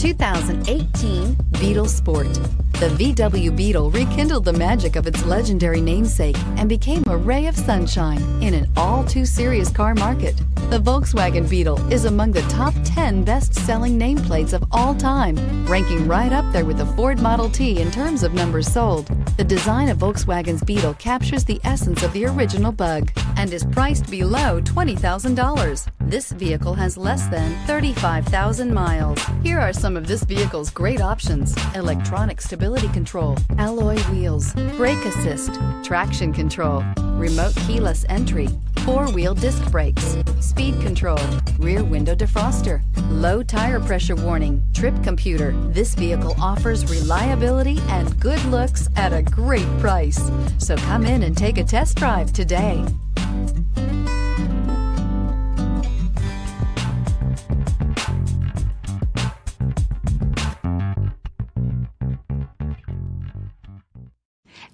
2018 Beetle Sport. The VW Beetle rekindled the magic of its legendary namesake and became a ray of sunshine in an all-too-serious car market. The Volkswagen Beetle is among the top 10 best-selling nameplates of all time, ranking right up there with the Ford Model T in terms of numbers sold. The design of Volkswagen's Beetle captures the essence of the original bug and is priced below $20,000. This vehicle has less than 35,000 miles. Here are some of this vehicle's great options: electronic stability control, alloy wheels, brake assist, traction control, remote keyless entry, four-wheel disc brakes, speed control, rear window defroster, low tire pressure warning, trip computer. This vehicle offers reliability and good looks at a great price. So come in and take a test drive today.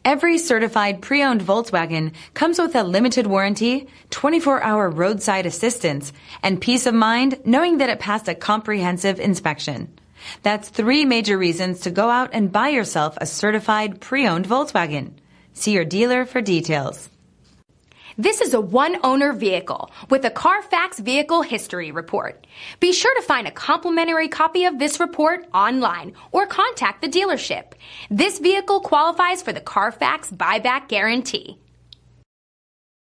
Every certified pre-owned Volkswagen comes with a limited warranty, 24-hour roadside assistance, and peace of mind knowing that it passed a comprehensive inspection. That's 3 major reasons to go out and buy yourself a certified pre-owned Volkswagen. See your dealer for details. This is a one-owner vehicle with a Carfax Vehicle History Report. Be sure to find a complimentary copy of this report online or contact the dealership. This vehicle qualifies for the Carfax Buyback Guarantee.